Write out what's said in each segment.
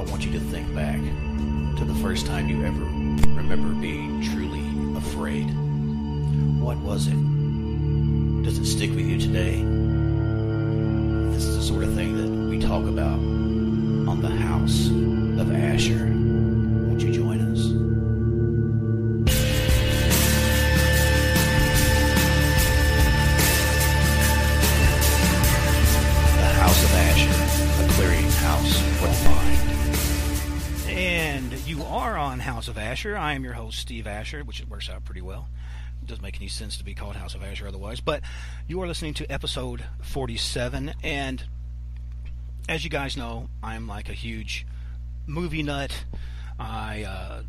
want you to think back to the first time you ever remember being truly afraid. What was it? Does it stick with you today? This is the sort of thing that we talk about on the House of Asher. Won't you join us? The House of Asher, a clearinghouse for the mind. And you are on House of Asher. I am your host, Steve Asher, which works out pretty well. It doesn't make any sense to be called House of Asher otherwise. But you are listening to episode 47, and as you guys know, I'm like a huge movie nut. I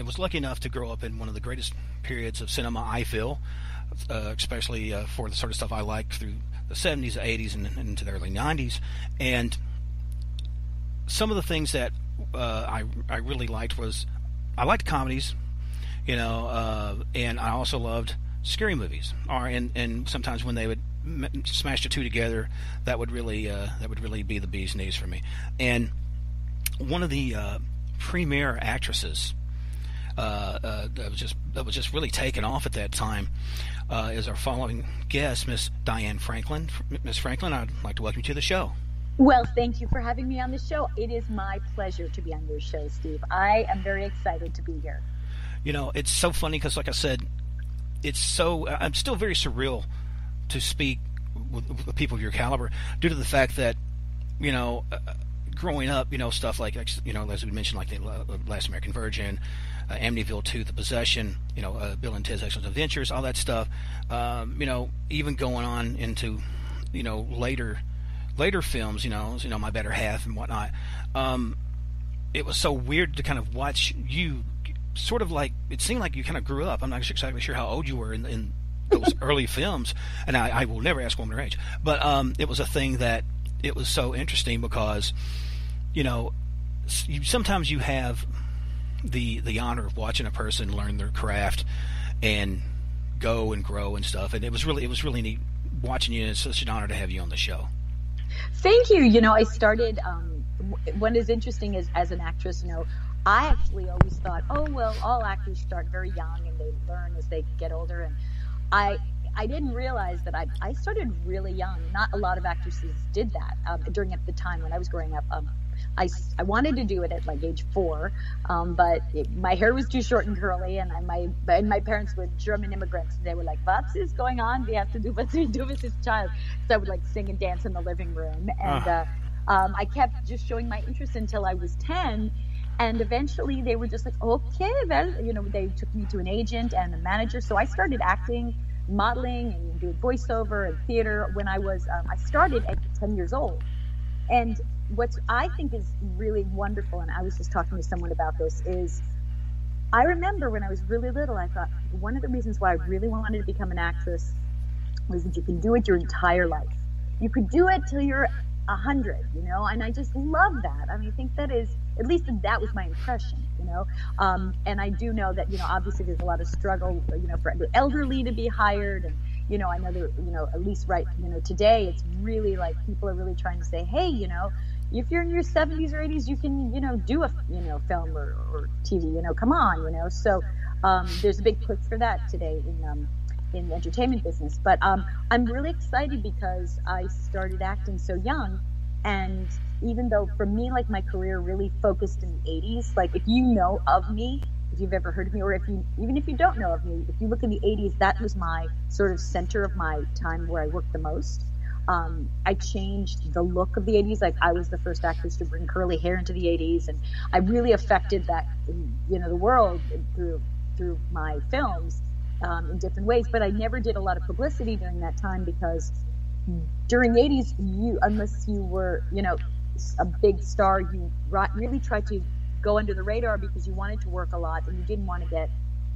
was lucky enough to grow up in one of the greatest periods of cinema, I feel, especially for the sort of stuff I like through the 70s, the 80s, and into the early 90s. And some of the things that I really liked was, I liked comedies, and I also loved scary movies. And sometimes when they would smash the two together, that would really be the bee's knees for me. And one of the premier actresses that was just really taken off at that time is our following guest, Miss Diane Franklin. Miss Franklin, I'd like to welcome you to the show. Well, thank you for having me on the show. It is my pleasure to be on your show, Steve. I am very excited to be here. It's so funny because, like I said, I'm still very surreal to speak with people of your caliber due to the fact that, growing up, stuff like, as we mentioned, like the Last American Virgin, Amityville 2, The Possession, Bill and Ted's Excellent Adventures, all that stuff, even going on into, later films, My Better Half and whatnot. It was so weird to kind of watch you sort of like, it seemed like you kind of grew up. I'm not exactly sure how old you were in those early films, and I will never ask a woman her age, but it was a thing that it was so interesting because, sometimes you have the honor of watching a person learn their craft and go and grow and stuff, and it was really neat watching you, and it's such an honor to have you on the show. Thank you. I started, what is interesting is, as an actress, I actually always thought, all actors start very young and they learn as they get older. And I didn't realize that I started really young. Not a lot of actresses did that during at the time when I was growing up. I wanted to do it at like age 4, but my hair was too short and curly, and my parents were German immigrants. They were like, "What is going on? We have to do what we do with this child." So I would like sing and dance in the living room, and I kept just showing my interest until I was 10. And eventually they were just like, okay, well, they took me to an agent and a manager. So I started acting, modeling, and doing voiceover and theater when I started at 10 years old. And what I think is really wonderful, and I was just talking to someone about this, is I remember when I was really little, I thought one of the reasons why I really wanted to become an actress was that you can do it your entire life. You could do it till you're 100, and I just love that. I think that is, at least that was my impression, and I do know that, obviously there's a lot of struggle, for the elderly to be hired, and, I know that, at least today it's really like people are really trying to say, hey, if you're in your 70s or 80s, you can, do a, film or TV, come on, so there's a big push for that today in the entertainment business. But I'm really excited because I started acting so young, and even though for me, like, my career really focused in the 80s, like, if you know of me, if you've ever heard of me, or even if you don't know of me, if you look in the 80s, that was my sort of center of my time where I worked the most. I changed the look of the 80s. Like, I was the first actress to bring curly hair into the 80s, and I really affected that, the world through my films. In different ways, but I never did a lot of publicity during that time because during the 80s, unless you were, a big star, you really tried to go under the radar because you wanted to work a lot and you didn't want to get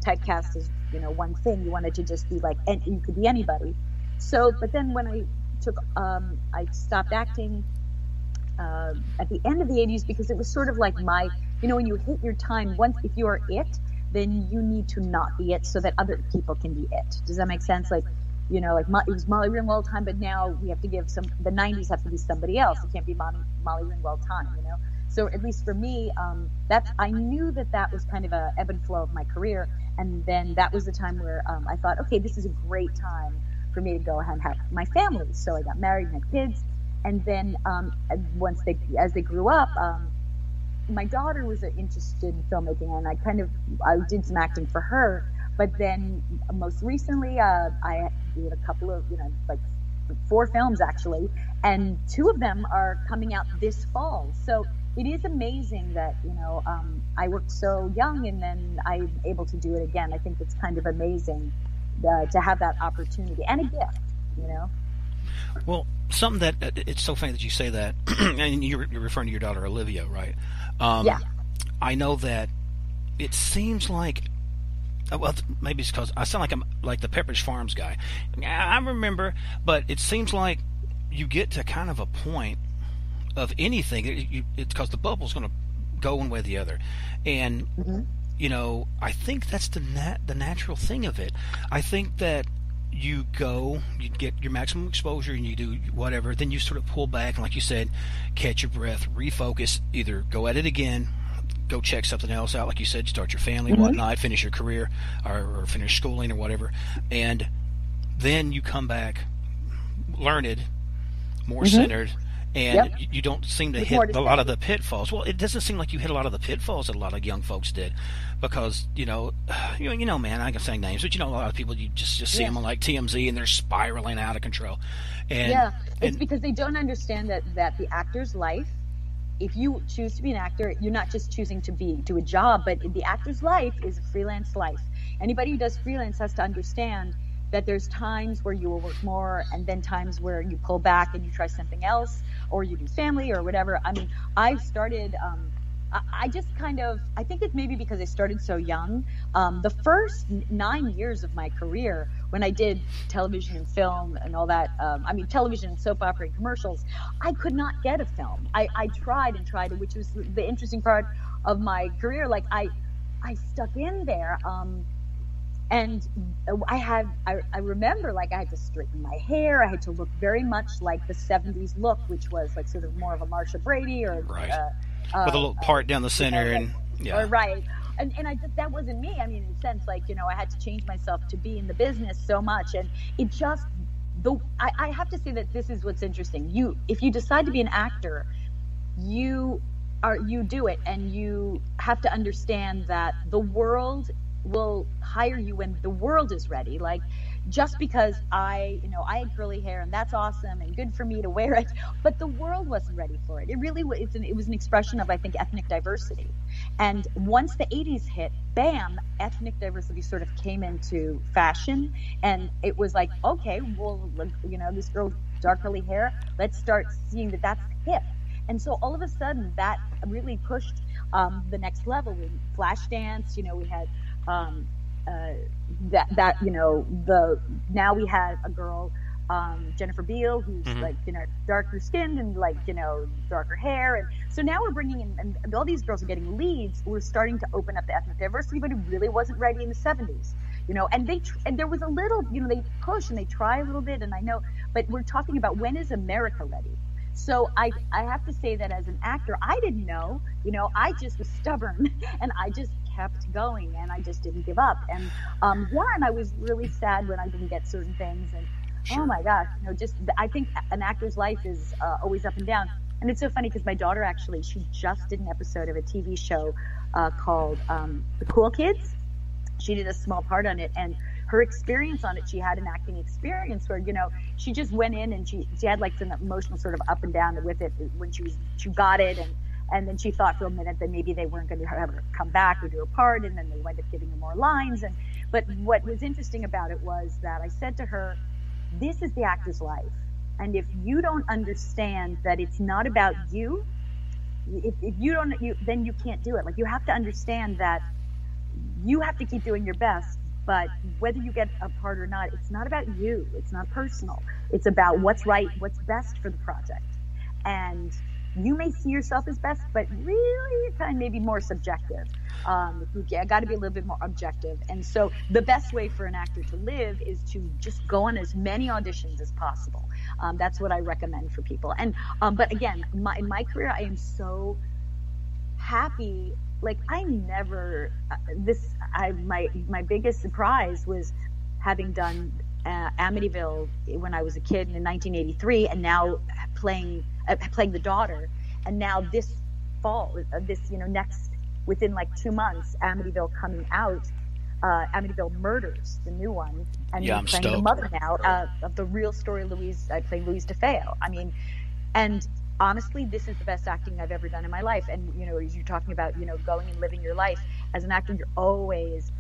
typecast as, one thing. You wanted to just be like, and you could be anybody. So, but then when I stopped acting at the end of the 80s because it was sort of like when you hit your time, if you are it, then you need to not be it so that other people can be it. Does that make sense? Like, it was Molly Ringwald all the time, but now we have to give the 90s have to be somebody else. It can't be Molly Ringwald time, So at least for me, I knew that was kind of a ebb and flow of my career. And then that was the time where I thought, okay, this is a great time for me to go ahead and have my family. So I got married and had kids. And then as they grew up, my daughter was interested in filmmaking, and I did some acting for her. But then most recently, I did a couple of, like 4 films actually, and 2 of them are coming out this fall. So it is amazing that, I worked so young and then I'm able to do it again. I think it's kind of amazing to have that opportunity and a gift. Well, something that it's so funny that you say that, and you're referring to your daughter Olivia, right? Yeah. I know that it seems like, well, maybe it's because I sound like I'm like the Pepperidge Farms guy. I remember, but it seems like you get to kind of a point of anything, it's because the bubble's going to go one way or the other, and I think that's the natural thing of it. I think that you get your maximum exposure and you do whatever, then you sort of pull back and, like you said, catch your breath, refocus, either go at it again, go check something else out, like you said, start your family, whatnot, finish your career or finish schooling or whatever, and then you come back learned, more centered, and you don't seem to hit a lot of the pitfalls. Well, it doesn't seem like you hit a lot of the pitfalls that a lot of young folks did, because man, I can say names, but a lot of people, you just see them on like TMZ and they're spiraling out of control. And it's because they don't understand that the actor's life, if you choose to be an actor, you're not just choosing to do a job, but the actor's life is a freelance life. Anybody who does freelance has to understand that there's times where you will work more, and then times where you pull back and you try something else, or you do family or whatever. I mean, I started, I think it's maybe because I started so young. The first 9 years of my career, when I did television and film and all that, television and soap opera and commercials, I could not get a film. I tried and tried, which was the interesting part of my career. Like I stuck in there. And I remember, like, I had to straighten my hair. I had to look very much like the 70s look, which was like sort of more of a Marsha Brady or with a little part down the center, right. And that wasn't me. I mean, in a sense, like, I had to change myself to be in the business so much, and it just I have to say that this is what's interesting. If you decide to be an actor, you do it, and you have to understand that the world will hire you when the world is ready. Like, just because I had curly hair, and that's awesome and good for me to wear it, but the world wasn't ready for it. It really was. It was an expression of, I think, ethnic diversity. And once the 80s hit, bam, ethnic diversity sort of came into fashion, and it was like, okay, well, this girl, dark curly hair, let's start seeing that that's hip. And so all of a sudden, that really pushed the next level. We Flashdance, we had now we had a girl, Jennifer Beal, who's like, darker skinned and like, darker hair. And so now we're bringing in, and all these girls are getting leads. We're starting to open up the ethnic diversity, but it really wasn't ready in the 70s, and there was a little, they push and they try a little bit. And I know, but we're talking about, when is America ready? So I have to say that as an actor, I didn't know, I just was stubborn and I just kept going, and I just didn't give up. And I was really sad when I didn't get certain things, and oh my gosh, I think an actor's life is always up and down. And it's so funny because my daughter, actually, she just did an episode of a TV show called The Cool Kids. She did a small part on it, and her experience on it, she had an acting experience where, she just went in and she had like some emotional sort of up and down with it when she got it, and then she thought for a minute that maybe they weren't going to have her come back or do her part, and then they wound up giving her more lines. But what was interesting about it was that I said to her, this is the actor's life, and if you don't understand that it's not about you, if you don't, then you can't do it. Like, you have to understand that you have to keep doing your best, but whether you get a part or not, it's not about you. It's not personal. It's about what's right, what's best for the project. And you may see yourself as best, but really you're kind of maybe more subjective. You got to be a little bit more objective. And so the best way for an actor to live is to just go on as many auditions as possible. That's what I recommend for people. And but again, in my career, I am so happy. Like I never, my biggest surprise was having done Amityville when I was a kid in 1983, and now playing the daughter, and now this fall, next within like 2 months, Amityville coming out, Amityville Murders, the new one, and I'm playing stoked. the mother now of the real story. I play Louise DeFeo. I mean, and honestly, this is the best acting I've ever done in my life. And as you're talking about, going and living your life as an actor, you're always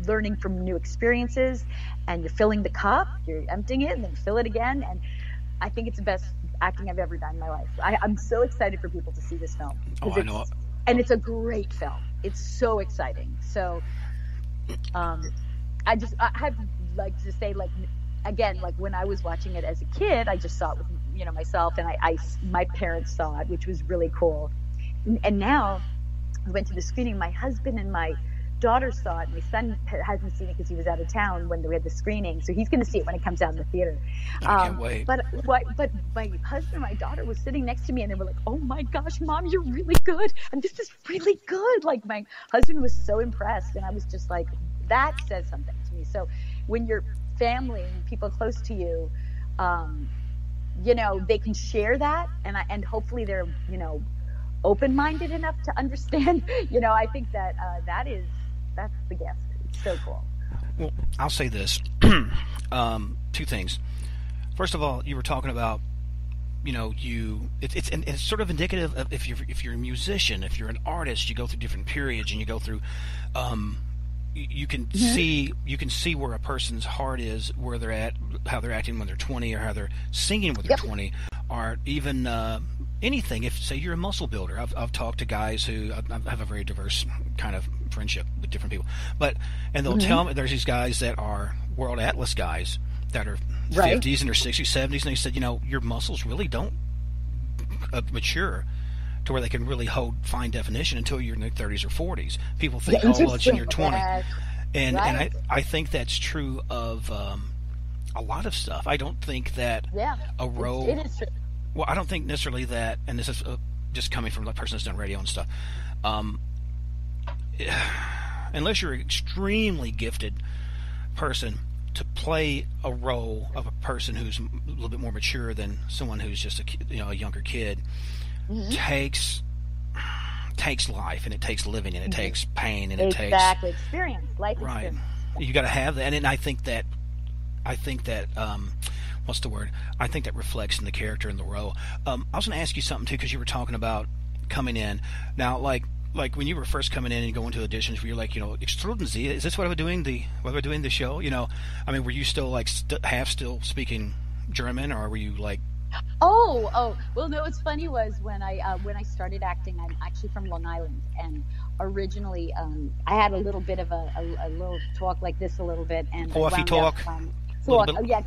learning from new experiences, and you're filling the cup, you're emptying it, and then fill it again. And I think it's the best acting I've ever done in my life. I'm so excited for people to see this film. Oh, I know. And it's a great film. It's so exciting. So, I have like to say, like, again, like when I was watching it as a kid, I just saw it with, myself, and my parents saw it, which was really cool. And now we went to the screening. My husband and my daughter saw it. My son hasn't seen it because he was out of town when we had the screening, so he's going to see it when it comes out in the theater. I can't wait. But my husband and my daughter was sitting next to me, and they were like, "Oh my gosh, Mom, you're really good, and this is really good." Like my husband was so impressed, and I was just like, that says something to me. So when your family and people close to you, they can share that, and hopefully they're open-minded enough to understand. I think that that's the gift. It's so cool. Well, I'll say this. Two things. First of all, you were talking about, it's sort of indicative of if you're a musician, if you're an artist, you go through different periods, and you go through, you can see where a person's heart is, where they're at, how they're acting when they're 20, or how they're singing when they're 20, or even anything. If, say, you're a muscle builder, I've talked to guys who I have a very diverse kind of friendship with different people, and they'll tell me there's these guys that are World Atlas guys that are 50s and they're 60s, 70s, and they said, your muscles really don't mature to where they can really hold fine definition until you're in your 30s or 40s. People think, it's in your 20s. And I think that's true of a lot of stuff. I don't think that a role... It is true. Well, I don't think necessarily that, and this is just coming from the person that's done radio and stuff, unless you're an extremely gifted person, to play a role of a person who's a little bit more mature than someone who's just a younger kid, takes life, and it takes living, and it takes pain, and it takes experience, life experience. You got to have that, and I think that what's the word? I think that reflects in the character and the role. I was going to ask you something too, because you were talking about coming in now, like when you were first coming in and going to auditions, where you're like, Extruden Sie, is this what we're doing the show? I mean, were you still like half still speaking German, or were you like? Oh, well, no, what's funny was when I started acting, I'm actually from Long Island, and originally I had a little bit of a little talk like this a little bit, and coffee talk.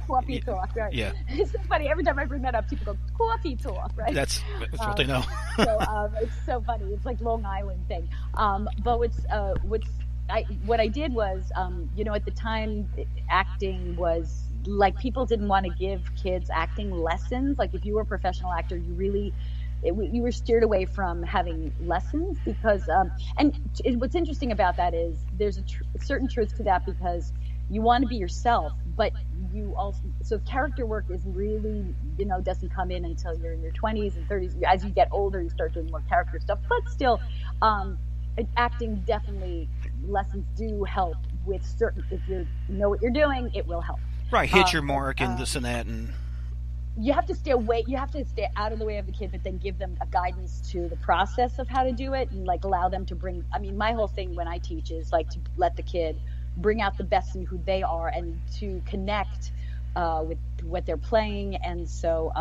Coffee talk, right? Yeah. It's so funny. Every time I bring that up, people go, coffee talk, right? That's what they know. So it's so funny. It's like Long Island thing. But what I did was, at the time, acting was like, people didn't want to give kids acting lessons. Like, if you were a professional actor, you were steered away from having lessons because, what's interesting about that is there's a certain truth to that, because you want to be yourself, but you also, so character work is really, doesn't come in until you're in your 20s and 30s. As you get older, you start doing more character stuff, but still, acting, definitely, lessons do help with certain, if you know what you're doing, it will help. Right, hit your mark and this and that, and you have to stay out of the way of the kid, but then give them a guidance to the process of how to do it, and like allow them to bring, my whole thing when I teach is like to let the kid bring out the best in who they are, and to connect with what they're playing, and so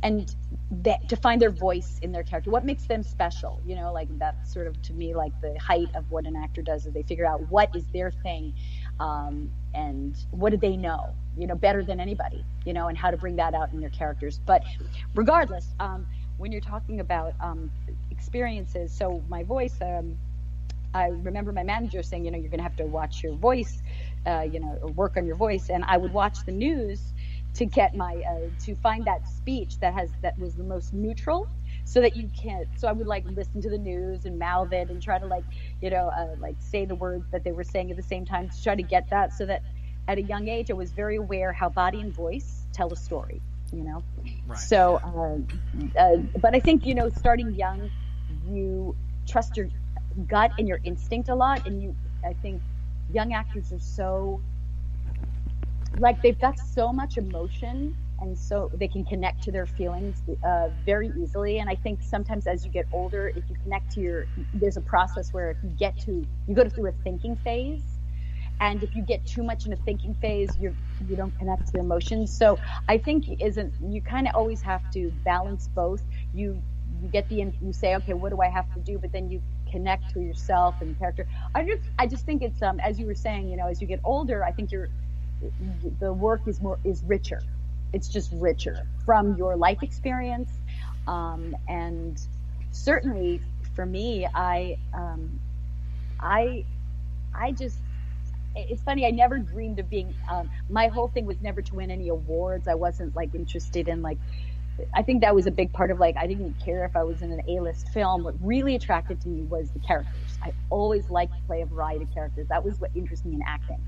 to find their voice in their character, what makes them special, like that's sort of, to me, like the height of what an actor does, is they figure out what is their thing, and what do they know, better than anybody, and how to bring that out in their characters. But regardless, when you're talking about experiences, so my voice, I remember my manager saying, you're going to have to watch your voice, or work on your voice. And I would watch the news to get my, to find that speech that was the most neutral, so that you can't. So I would like listen to the news and mouth it and try to like, like say the words that they were saying at the same time to try to get that, so that at a young age I was very aware how body and voice tell a story. Right. So, but I think starting young, you trust your gut and your instinct a lot, and I think young actors are so, like, they've got so much emotion, and so they can connect to their feelings very easily. And I think sometimes as you get older, if you connect to there's a process where if you go through a thinking phase, and if you get too much in a thinking phase, you don't connect to your emotions. So I think you kind of always have to balance both. You you say, okay, what do I have to do? But then you connect to yourself and character. I just think it's as you were saying, as you get older, I think the work is richer. It's just richer from your life experience, and certainly for me, it's funny. I never dreamed of being. My whole thing was never to win any awards. I wasn't like interested in like. I think that was a big part of like. I didn't care if I was in an A-list film. What really attracted to me was the characters. I always liked to play a variety of characters. That was what interested me in acting.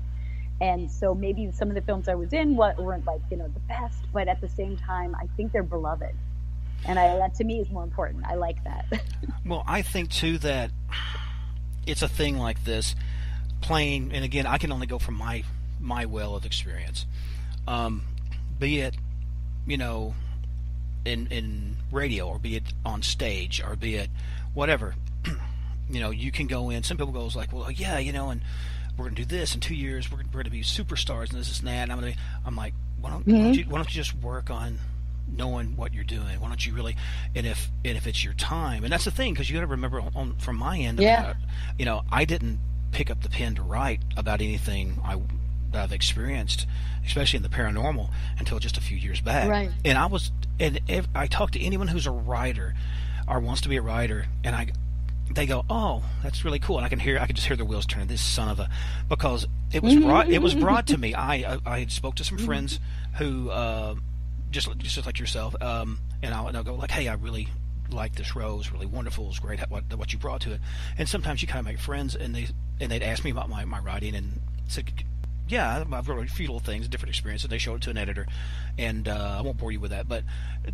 And so maybe some of the films I was in weren't like the best, but at the same time, I think they're beloved, and that to me is more important. I like that. Well, I think too that it's a thing like this. Playing, and again, I can only go from my well of experience, be it in radio, or be it on stage, or be it whatever. You can go in. Some people goes like, well, yeah, and we're gonna do this in 2 years. We're gonna be superstars and this and that. And I'm like, why don't you just work on knowing what you're doing? Why don't you really? And if it's your time, and that's the thing, because you got to remember from my end, I didn't pick up the pen to write about anything that I've experienced, especially in the paranormal, until just a few years back. Right. And I talk to anyone who's a writer or wants to be a writer, and they go, "Oh, that's really cool," and I can just hear the wheels turning. This son of a, because it was brought to me. I spoke to some friends who just like yourself, and I'll go like, "Hey, I really like this role. It's really wonderful. It's great what you brought to it." And sometimes you kind of make friends, and they'd ask me about my writing, and said, "Yeah, I've wrote a few little things, different experiences." They showed it to an editor, and I won't bore you with that, but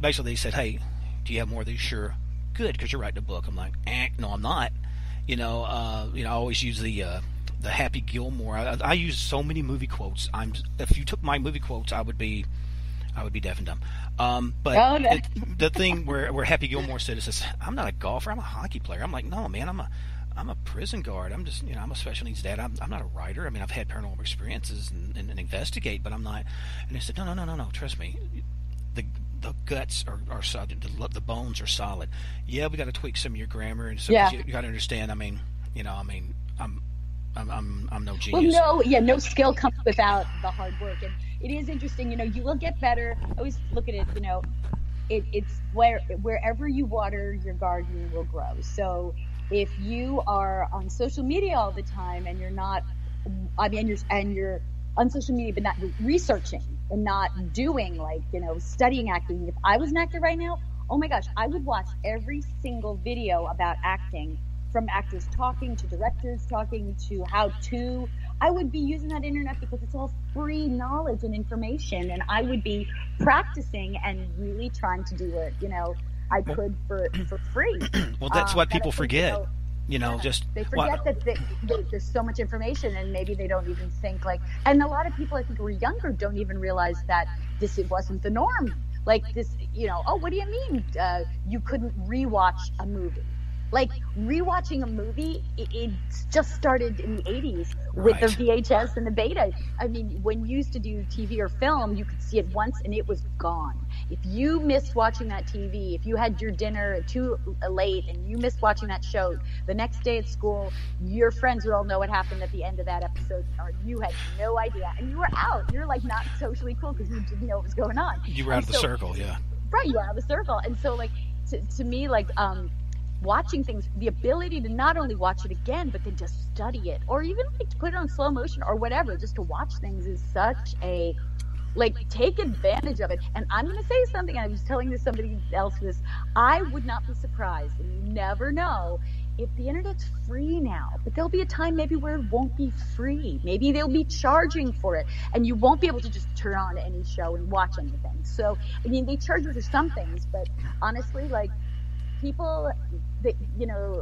basically they said, "Hey, do you have more of these?" "Sure." "Good, because you're writing a book." I'm like, no, I'm not. I always use the Happy Gilmore. I use so many movie quotes. If you took my movie quotes, I would be deaf and dumb. But the thing where Happy Gilmore says, "I'm not a golfer. I'm a hockey player." I'm like, "No, man. I'm a prison guard. I'm just, I'm a special needs dad. I'm not a writer. I mean, I've had paranormal experiences and investigate, but I'm not." And they said, no. Trust me. The guts are solid. The bones are solid. Yeah, we got to tweak some of your grammar and stuff. Yeah. You got to understand. I'm no genius. Well, no skill comes without the hard work, and it is interesting. You will get better. I always look at it. It's wherever you water, your garden will grow. So if you are on social media all the time and you're not, you're on social media but not researching and not doing studying acting. If I was an actor right now, oh my gosh, I would watch every single video about acting, from actors talking to directors talking to how to. I would be using that internet because it's all free knowledge and information, and I would be practicing and really trying to do it. I could for free. Well, that's what people forget. They forget that there's so much information, and maybe they don't even think and a lot of people I think who are younger don't even realize that it wasn't the norm. Like this, oh, what do you mean you couldn't rewatch a movie? Like rewatching a movie, it just started in the 80s with the VHS and the beta. I mean, when you used to do TV or film, you could see it once and it was gone. If you missed watching that TV, if you had your dinner too late and you missed watching that show, the next day at school, your friends would all know what happened at the end of that episode, or you had no idea. And you were out. You're not socially cool because you didn't know what was going on. You were out of the circle, yeah. Right, you were out of the circle. And so, to me, watching things, the ability to not only watch it again, but then just study it, or even to put it on slow motion or whatever, just to watch things is such a Like, take advantage of it. And I'm going to say something. I was telling this somebody else this. I would not be surprised, and you never know, if the internet's free now, but there'll be a time maybe where it won't be free. Maybe they'll be charging for it, and you won't be able to just turn on any show and watch anything. So, I mean, they charge you for some things, but honestly, like, people,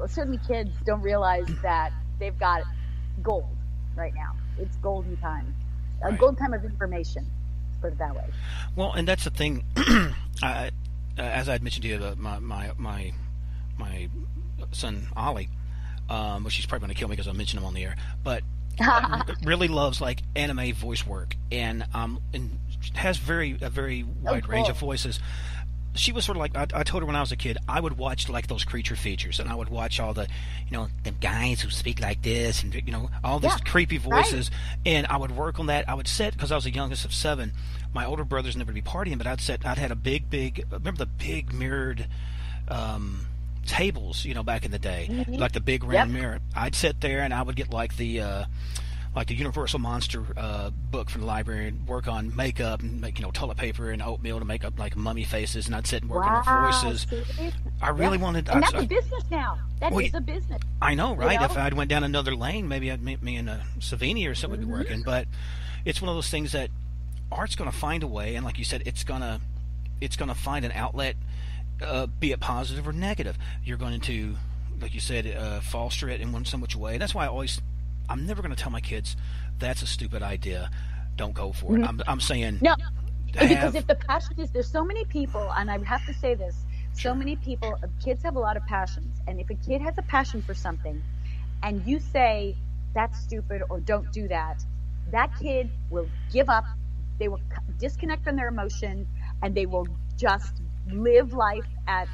certainly kids don't realize that they've got gold right now. It's golden time, a golden time of information. Put it that way. Well, and that's the thing. As I had mentioned to you, my son Ollie, which he's probably going to kill me because I mentioned him on the air, but really loves like anime voice work, and has a very wide range of voices. She was sort of like, I told her when I was a kid, I would watch like those creature features, and I would watch all the, the guys who speak like this, and all these creepy voices, and I would work on that. I would sit, because I was the youngest of 7. My older brothers never be partying, but I'd had a big, remember the big mirrored tables, back in the day, like the big round mirror. I'd sit there and I would get like the Universal Monster book from the library and work on makeup and make toilet paper and oatmeal to make up like mummy faces, and I'd sit and work on their voices. See? I really wanted. And that's a business now. That is a business. I know, right? If I'd went down another lane, maybe me and Savini or something would be working. But it's one of those things that art's going to find a way, and like you said, it's gonna find an outlet, be it positive or negative. You're going to, like you said, foster it in some which way. That's why I'm never going to tell my kids that's a stupid idea. Don't go for it. I'm saying no, because if the passion is, there's so many people, and I have to say this, so many people, kids have a lot of passions, and if a kid has a passion for something, and you say that's stupid or don't do that, that kid will give up. They will disconnect from their emotion, and they will just live life at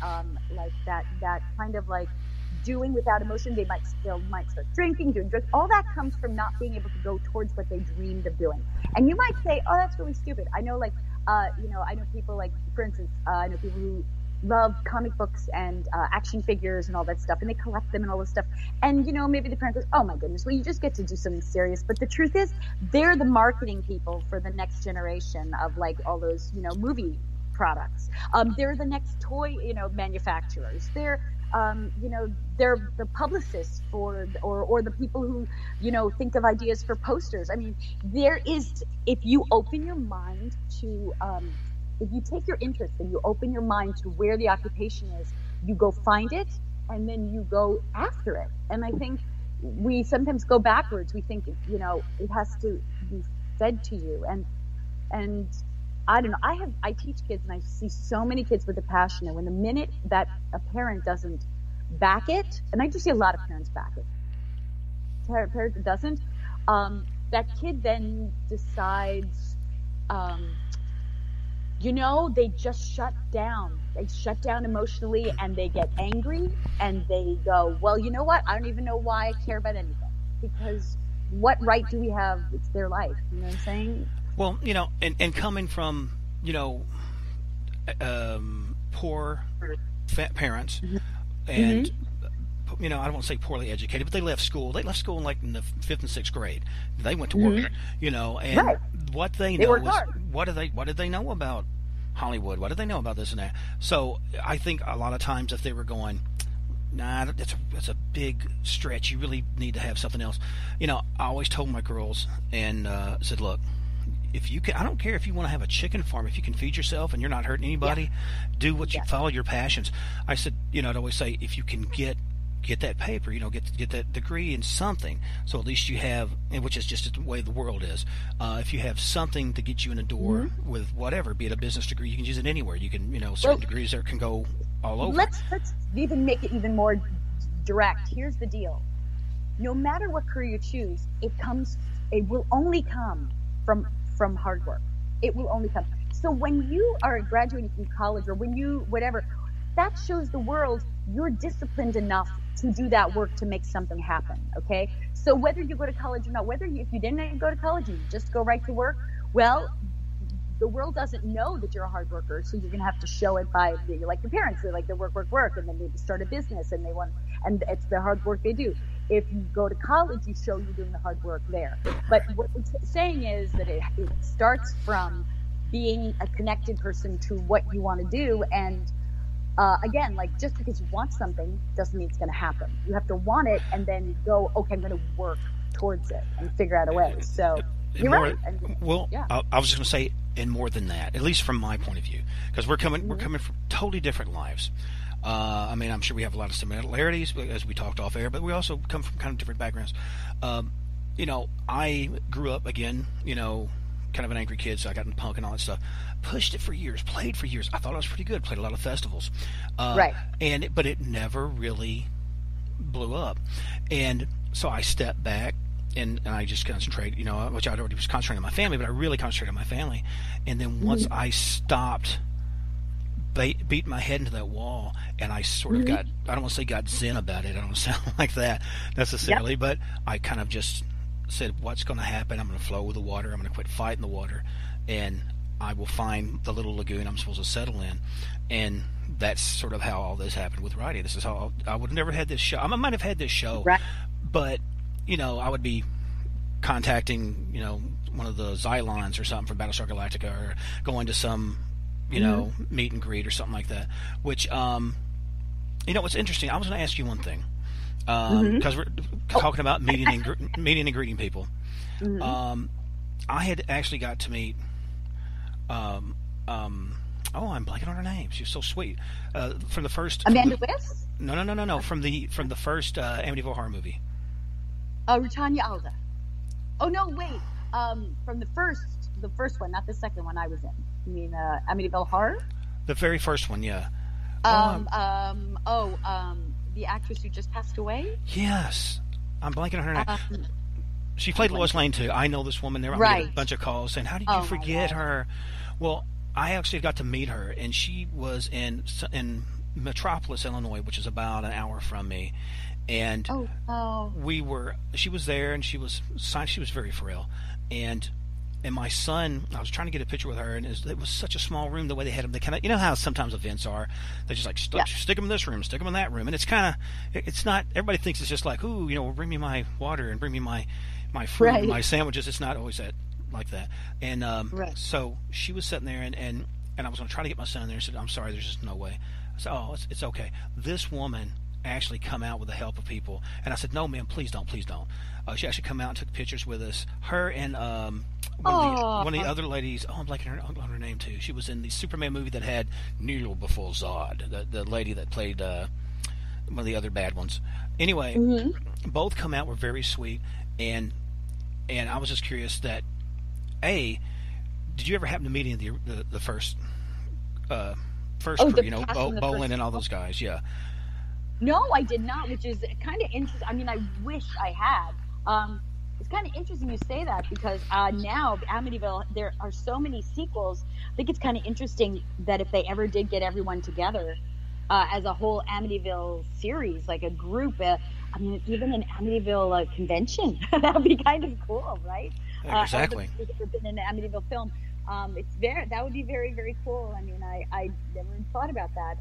like that kind of like doing without emotion. They might start drinking, doing drugs. All that comes from not being able to go towards what they dreamed of doing. And you might say, "Oh, that's really stupid." I know, like, I know people like, for instance, I know people who love comic books and action figures and all that stuff, and they collect them and all this stuff. And maybe the parent goes, "Oh my goodness, well, you just get to do something serious." But the truth is, they're the marketing people for the next generation of like all those movie products. They're the next toy manufacturers. They're they're the publicists for, or the people who, think of ideas for posters. I mean, if you open your mind to, if you take your interest and you open your mind to where the occupation is, you go find it, and then you go after it. And I think we sometimes go backwards. We think, it has to be fed to you. And I don't know. I teach kids, and I see so many kids with a passion, and when the minute that a parent doesn't back it, and I do see a lot of parents back it, parent that doesn't, that kid then decides, they just shut down. They shut down emotionally, and they get angry, and they go, well, you know what? I don't even know why I care about anything, because what right do we have? It's their life. You know what I'm saying? Well, and coming from, poor parents, and, I don't want to say poorly educated, but they left school. They left school in the 5th and 6th grade. They went to work, and what they know is, what did they know about Hollywood? What did they know about this and that? So I think a lot of times if they were going, nah, that's a big stretch. You really need to have something else. I always told my girls and said, look, if you can, I don't care if you want to have a chicken farm. If you can feed yourself and you're not hurting anybody, do what you follow your passions. I said, I'd always say, if you can get that paper, get that degree in something, so at least you have, which is just the way the world is. If you have something to get you in the door with whatever, be it a business degree, you can use it anywhere. You can, certain degrees there can go all over. Let's even make it even more direct. Here's the deal: no matter what career you choose, it will only come from hard work. It will only come. So when you are graduating from college, or when you whatever, that shows the world you're disciplined enough to do that work to make something happen. Okay, so whether you go to college or not, if you didn't go to college, you just go right to work, well, the world doesn't know that you're a hard worker, so you're gonna have to show it by, like your parents, they like to work, and then they start a business, and and it's the hard work they do. If you go to college, you show you're doing the hard work there. But what we're saying is that it starts from being a connected person to what you want to do. And again, like, just because you want something doesn't mean it's going to happen. You have to want it and then go, okay, I'm going to work towards it and figure out a way. So you're right. Well, yeah. I was just going to say, and more than that, at least from my point of view, because we're coming from totally different lives. I mean, I'm sure we have a lot of similarities as we talked off air, but we also come from kind of different backgrounds. You know, I grew up, again, you know, kind of an angry kid, so I got into punk and all that stuff. Pushed it for years, played for years. I thought I was pretty good, played a lot of festivals. But it never really blew up. And so I stepped back and I just concentrated, you know, which I already was concentrating on my family, but I really concentrated on my family. And then once I stopped beating my head into that wall, and I sort of got, I don't want to say got zen about it, I don't want to sound like that necessarily, but I kind of just said, what's going to happen? I'm going to flow with the water. I'm going to quit fighting the water, and I will find the little lagoon I'm supposed to settle in. And that's sort of how all this happened with writing. This is how I would have never had this show. I might have had this show, but, you know, I would be contacting, you know, one of the Xylons or something from Battlestar Galactica, or going to some, you know, meet and greet or something like that. Which, you know, what's interesting, I was going to ask you one thing. Because we're talking about meeting and greeting people. I had actually got to meet I'm blanking on her name. She was so sweet. From the first Amanda West? No. From the first Amityville horror movie. Rutanya Alda. Oh no, wait. From the first one, not the second one I was in. You mean Amityville Horror? The very first one, yeah. The actress who just passed away? Yes. I'm blanking on her name. She played Lois Lane, too. I know this woman. There were a bunch of calls saying, how did you forget her? Well, I actually got to meet her, and she was in Metropolis, Illinois, which is about an hour from me. And she was there, and she was very frail. And my son, I was trying to get a picture with her, and it was such a small room, the way they had them. They kind of, you know how sometimes events are, they just like stick them in this room, stick them in that room, and it's kind of, it's not, everybody thinks it's just like, ooh, you know, bring me my water and bring me my fruit and my sandwiches. It's not always like that. And so she was sitting there, and I was going to try to get my son in there, and said, I'm sorry, there's just no way. I said, oh, it's okay. This woman actually come out with the help of people, and I said, no, ma'am, please don't. She actually come out and took pictures with us. Her and one of the other ladies. Oh, I'm blanking on her name too. She was in the Superman movie that had Neil before Zod, the lady that played one of the other bad ones. Anyway, both come out, were very sweet, and I was just curious that, did you ever happen to meet any of the first crew? You know, Bolin and all those guys. Yeah. No, I did not, which is kind of interesting. I mean, I wish I had. It's kind of interesting you say that, because now Amityville, there are so many sequels. I think it's kind of interesting that if they ever did get everyone together as a whole Amityville series, like a group, I mean, even an Amityville convention, that would be kind of cool, right? Exactly. If there's been an Amityville film, that would be very, very cool. I mean, I never thought about that.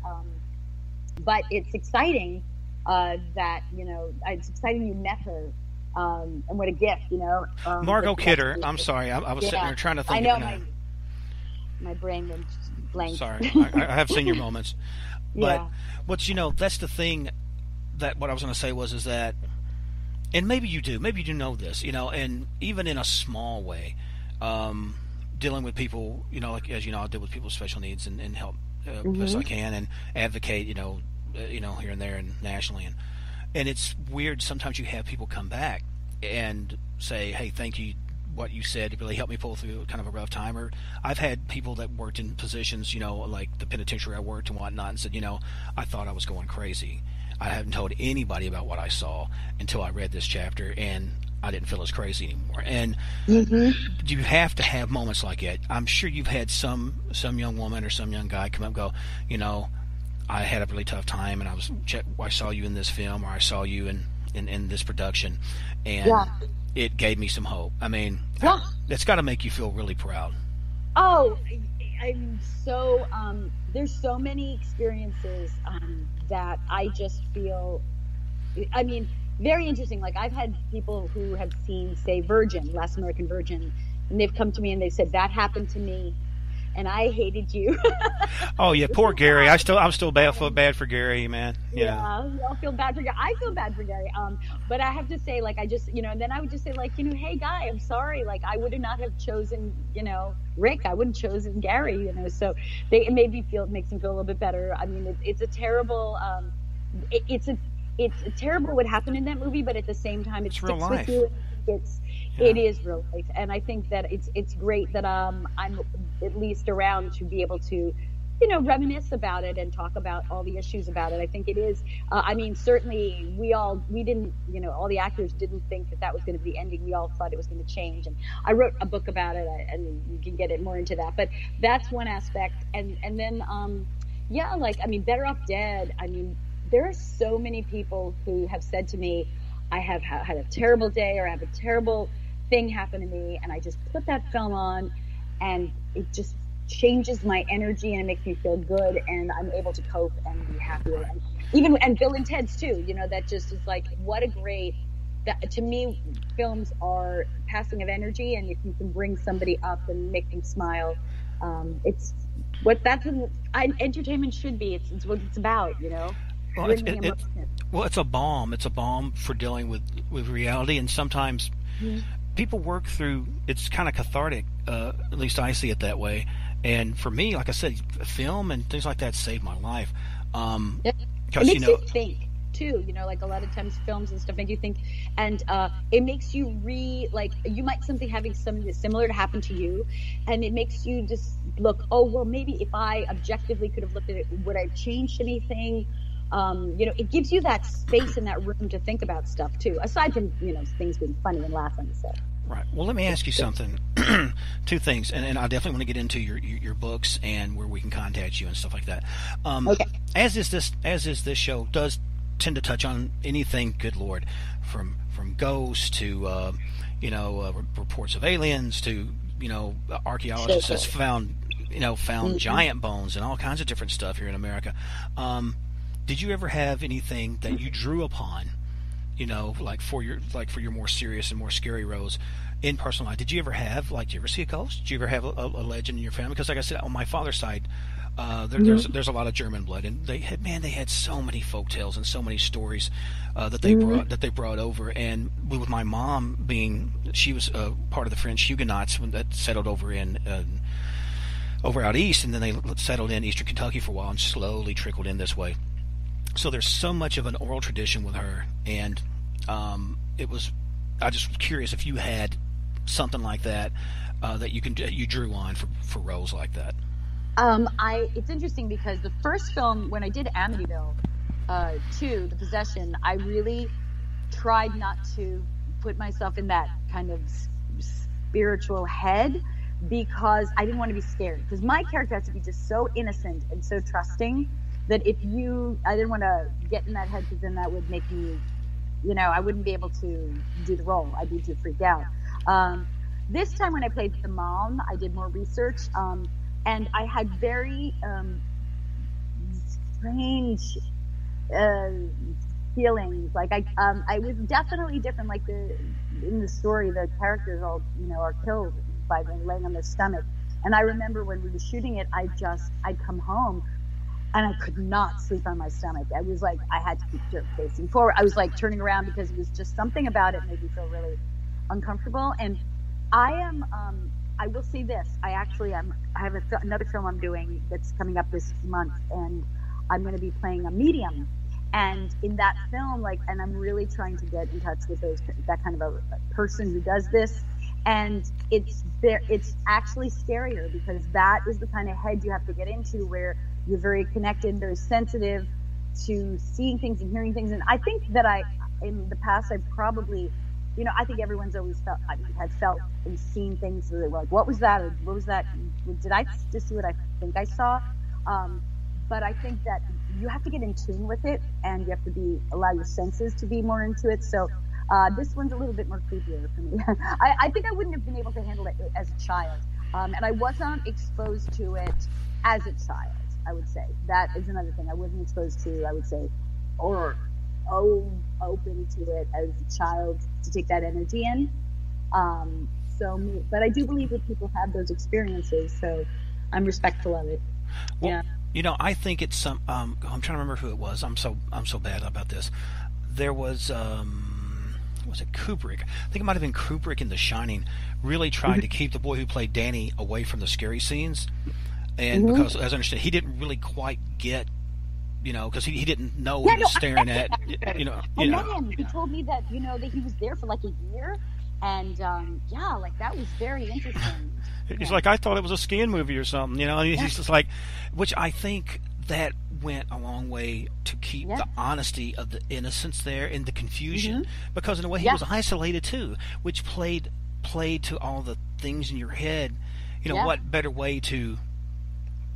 But it's exciting that, you know, it's exciting you met her. And what a gift, you know. Margot Kidder. I'm sorry. I was sitting there trying to think. I know my brain went blank. Sorry. I have seen your moments. But you know, that's the thing that what I was going to say is that, and maybe you do know this, you know, and even in a small way, dealing with people, you know, like, as you know, I deal with people with special needs and help as I can, and advocate, you know, here and there and nationally, and it's weird. Sometimes you have people come back and say, "Hey, thank you. What you said, it really helped me pull through kind of a rough time." Or I've had people that worked in positions, you know, like the penitentiary I worked and whatnot, and said, "You know, I thought I was going crazy. I haven't told anybody about what I saw until I read this chapter, and I didn't feel as crazy anymore." And you have to have moments like that. I'm sure you've had some young woman or some young guy come up and go, "You know, I had a really tough time, and I saw you in this film, or I saw you in this production, and it gave me some hope." I mean, it's got to make you feel really proud. Oh, I'm so there's so many experiences that I just feel, I mean, very interesting. Like, I've had people who have seen, say, Virgin, Last American Virgin, and they've come to me and they said, that happened to me. and I hated you. Oh yeah, poor Gary. I'm still bad for Gary, man. Yeah, we all feel bad for Gary. I feel bad for Gary. But I have to say, like, I just, and then I would just say, like, hey, Guy, I'm sorry. Like, I would not have chosen, Rick. I wouldn't have chosen Gary, So it made me feel, it makes me feel a little bit better. I mean, it's a terrible, it's terrible what happened in that movie, but at the same time, it real sticks life. with you. It is real life, and I think that it's great that I'm at least around to be able to, reminisce about it and talk about all the issues about it. I think it is. I mean, certainly we didn't, all the actors didn't think that was going to be the ending. We all thought it was going to change, and I wrote a book about it, and you can get it more into that. But that's one aspect, and then Better Off Dead. I mean, there are so many people who have said to me, I have had a terrible day, or I have a terrible thing happen to me, and I just put that film on, and it just changes my energy, and it makes me feel good, and I'm able to cope and be happier. And Bill and Ted's too, that just is like, what a great, that to me, films are passing of energy, and if you can bring somebody up and make them smile, it's what entertainment should be. It's what it's about, Well, it's a balm. It's a balm for dealing with reality, and sometimes people work through. It's kind of cathartic. At least I see it that way. And for me, like I said, film and things like that saved my life. It makes you think too. Like a lot of times films and stuff make you think, and it makes you you might having something similar to happen to you, and it makes you just look. Oh well, maybe if I objectively could have looked at it, would I have changed anything? It gives you that space in that room to think about stuff too, aside from, things being funny and laughing. So. Right. Well, let me ask you something. Two things, and I definitely want to get into your books and where we can contact you and stuff like that. Okay. As is this show does tend to touch on anything, good Lord, from ghosts to reports of aliens to archaeologists that's found giant bones and all kinds of different stuff here in America. Did you ever have anything that you drew upon, for your more serious and more scary roles in personal life? Did you ever have, did you ever see a ghost? Did you ever have a legend in your family? Because like I said, on my father's side, there's a lot of German blood, and they had so many folk tales and so many stories that they brought over. And with my mom she was part of the French Huguenots that settled over out east, and then they settled in eastern Kentucky for a while and slowly trickled in this way. So there's so much of an oral tradition with her, and I just was curious if you had something like that that you drew on for roles like that. It's interesting because the first film, when I did Amityville 2, The Possession, I really tried not to put myself in that kind of spiritual head, because I didn't want to be scared. Because my character has to be just so innocent and so trusting that I didn't want to get in that head, because then that would make me, I wouldn't be able to do the role. I'd be too freaked out. This time when I played the mom, I did more research, and I had very strange feelings. Like I was definitely different. Like in the story, the characters all are killed by laying on their stomach. And I remember when we were shooting it, I'd come home and I could not sleep on my stomach. I was like, I had to keep facing forward. I was like turning around because it was just something about it made me feel really uncomfortable. And I will say this. I have another film I'm doing that's coming up this month, and I'm going to be playing a medium. And in that film, and I'm really trying to get in touch with that kind of a person who does this. And it's actually scarier, because that is the kind of head you have to get into, where you're very connected, very sensitive to seeing things and hearing things. And I think that in the past, I've probably, I think everyone's always had felt and seen things that were like, what was that? Or what was that? Did I just see what I think I saw? But I think that you have to get in tune with it, and you have to allow your senses to be more into it. So this one's a little bit more creepier for me. I think I wouldn't have been able to handle it as a child. And I wasn't exposed to it as a child, I would say. That is another thing I wasn't exposed to, I would say, or open to it as a child to take that energy in. But I do believe that people have those experiences. So I'm respectful of it. Well, Yeah. I think it's some. I'm trying to remember who it was. I'm so bad about this. There was it Kubrick? I think it might have been Kubrick in The Shining. Really tried to keep the boy who played Danny away from the scary scenes, and because, as I understand, he didn't really quite get, because he didn't know what he was staring at. I met him. He told me that that he was there for like a year, and like that was very interesting. He's like, I thought it was a skiing movie or something, and he's just like, which I think that went a long way to keep the honesty of the innocence there and the confusion, because in a way he was isolated too, which played to all the things in your head. What better way to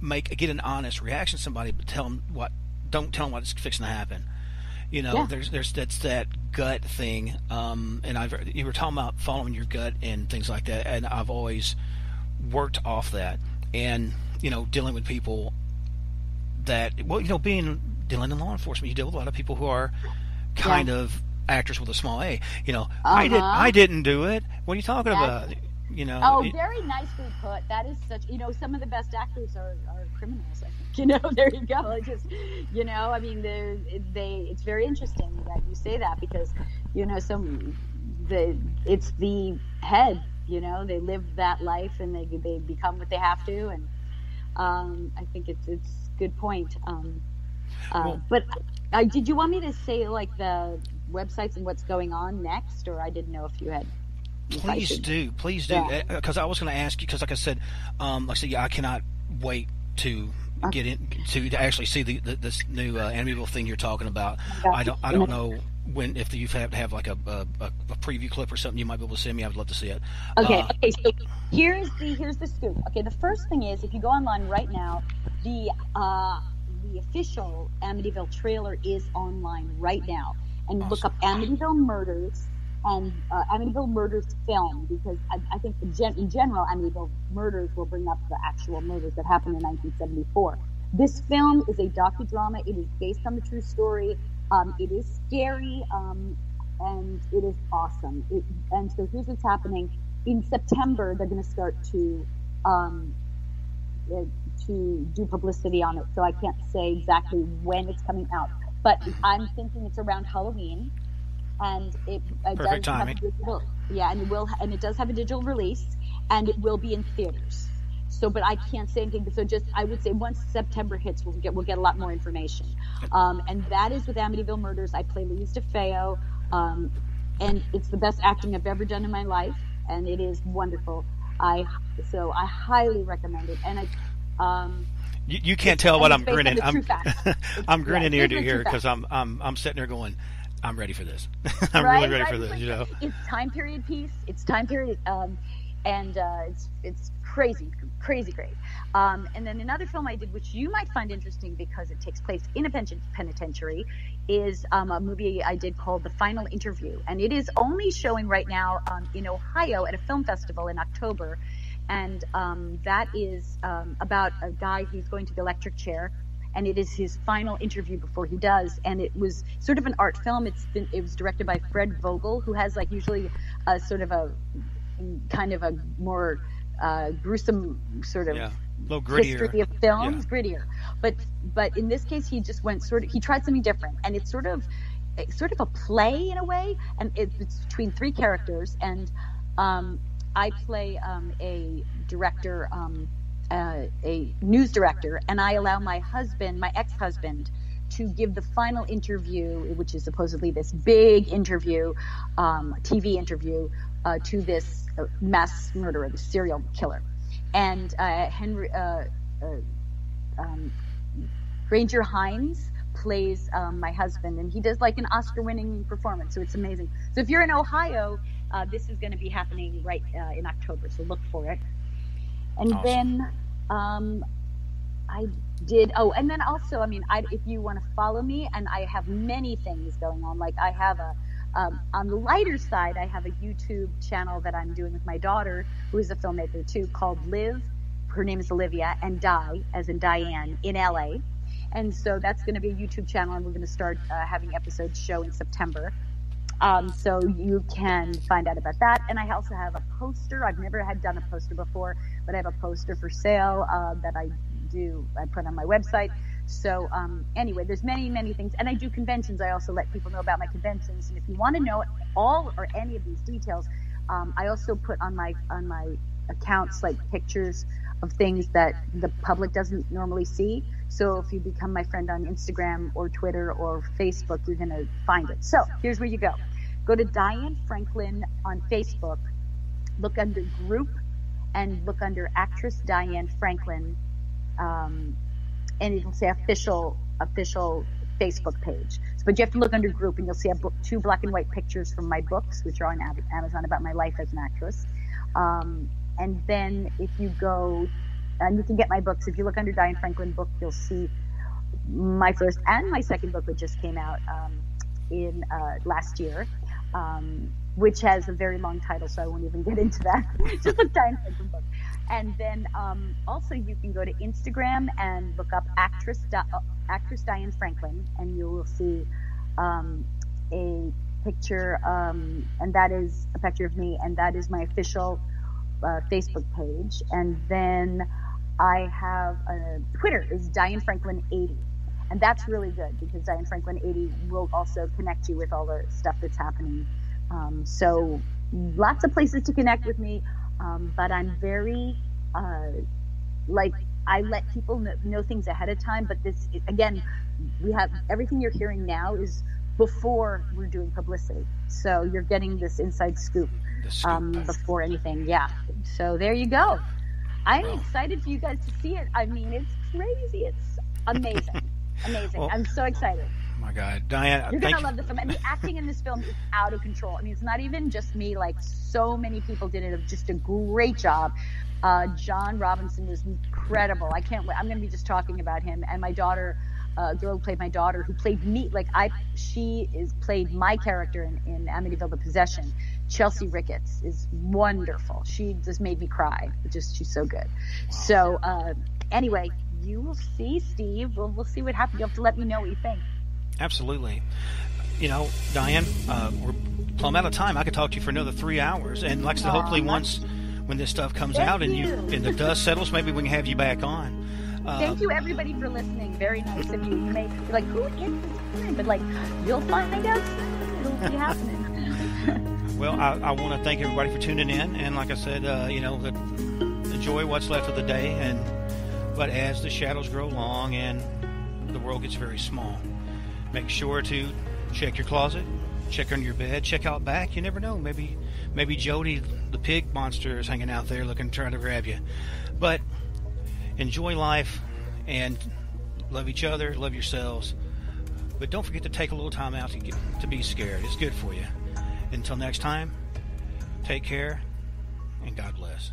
get an honest reaction to somebody, but don't tell them what's fixing to happen. There's that's that gut thing, and you were talking about following your gut and things like that, and I've always worked off that, and dealing with people that dealing in law enforcement, you deal with a lot of people who are kind of actors with a small a. I didn't do it. What are you talking about? Very nicely put. That is such. Some of the best actors are criminals. I think. There you go. I mean, it's very interesting that you say that, because it's the head. They live that life and they become what they have to, and I think it's a good point. But did you want me to say like the websites and what's going on next, or I didn't know if you had. Please do, because I was going to ask you, because like I said, I cannot wait to get in to actually see this new Amityville thing you're talking about. I don't know if you have like a preview clip or something you might be able to send me. I would love to see it. Okay. So here's the scoop. Okay, the first thing is, if you go online right now, the official Amityville trailer is online right now, and look up Amityville Murders and Amityville Murders film, because I think in general Amityville Murders will bring up the actual murders that happened in 1974. This film is a docudrama. It is based on the true story. It is scary, and it is awesome. And so here's what's happening. In September, they're going to start to do publicity on it. So I can't say exactly when it's coming out, but I'm thinking it's around Halloween. And it perfect does timing. Have a digital, and it does have a digital release, and it will be in theaters. So, but I can't say anything. So, I would say once September hits, we'll get a lot more information. And that is with Amityville Murders. I play Louise DeFeo, and it's the best acting I've ever done in my life, and it is wonderful. I highly recommend it. And you can't tell what I'm grinning. I'm grinning ear to ear, because fact. I'm sitting there going, I'm ready for this. I'm really ready for this. It's time period piece. It's time period, and it's crazy great. And then another film I did, which you might find interesting because it takes place in a penitentiary, is a movie I did called The Final Interview, and it is only showing right now in Ohio at a film festival in October, and that is about a guy who's going to the electric chair. And it is his final interview before he does, and it was sort of an art film. It was directed by Fred Vogel, who has like usually a sort of a kind of a more gruesome sort of history of films, grittier. But in this case, he just went he tried something different, and it's sort of a play in a way, and it's between three characters, and I play a director. A news director, and I allow my ex-husband, to give the final interview, which is supposedly this big interview, TV interview, to this mass murderer, the serial killer. And Granger Hines plays my husband, and he does like an Oscar-winning performance, so it's amazing. So if you're in Ohio, this is going to be happening right in October, so look for it. And awesome. Then I did, and then also, if you want to follow me, and I have many things going on, like I have on the lighter side, I have a YouTube channel that I'm doing with my daughter, who is a filmmaker too, called Live, her name is Olivia, and Die, as in Diane, in LA. And so that's going to be a YouTube channel, and we're going to start having episodes show in September. So you can find out about that. And I also have a poster. I've never done a poster before, but I have a poster for sale that I put on my website. So anyway, there's many, many things. And I do conventions. I also let people know about my conventions. And if you want to know all or any of these details, I also put on my accounts like pictures of things that the public doesn't normally see. So if you become my friend on Instagram or Twitter or Facebook, you're going to find it. So here's where you go. Go to Diane Franklin on Facebook, look under group, and look under actress Diane Franklin, and it'll say official Facebook page. But you have to look under group, and you'll see two black and white pictures from my books, which are on Amazon, about my life as an actress. And then if you go, and you can get my books. If you look under Diane Franklin book, you'll see my first and my second book, which just came out in last year, which has a very long title, so I won't even get into that. Just look Diane Franklin book. And then also you can go to Instagram and look up actress Diane Franklin, and you will see a picture, and that is a picture of me, and that is my official Facebook page. And then I have Twitter is Diane Franklin 80, and that's really good because Diane Franklin 80 will also connect you with all the stuff that's happening. So lots of places to connect with me, but I'm very I let people know things ahead of time. But this again, we have everything you're hearing now is before we're doing publicity, so you're getting this inside scoop. Before anything. Yeah. So there you go. I'm excited for you guys to see it. I mean, it's crazy. It's amazing. Amazing. Well, I'm so excited. Oh my God. Diane, you're going to love this film. And the acting in this film is out of control. I mean, it's not even just me. Like, so many people did just a great job. John Robinson was incredible. I can't wait. I'm going to be just talking about him. And my daughter, girl who played my daughter, who played me, she played my character in Amityville The Possession. Chelsea Ricketts is wonderful. She just made me cry. She's so good. Wow. So anyway, you will see, Steve. We'll see what happens. You'll have to let me know what you think. Absolutely. You know, Diane, we're plumb out of time. I could talk to you for another 3 hours. And like I said, hopefully once when this stuff comes out and the dust settles, maybe we can have you back on. Thank you, everybody, for listening. Very nice of you. You may be like, who is this woman? But you'll find out soon. It'll be happening. Well, I want to thank everybody for tuning in, and like I said, enjoy what's left of the day. But as the shadows grow long and the world gets very small, make sure to check your closet, check under your bed, check out back. You never know. Maybe Jody, the pig monster, is hanging out there trying to grab you. But enjoy life and love each other, love yourselves. But don't forget to take a little time out to be scared. It's good for you. Until next time, take care, and God bless.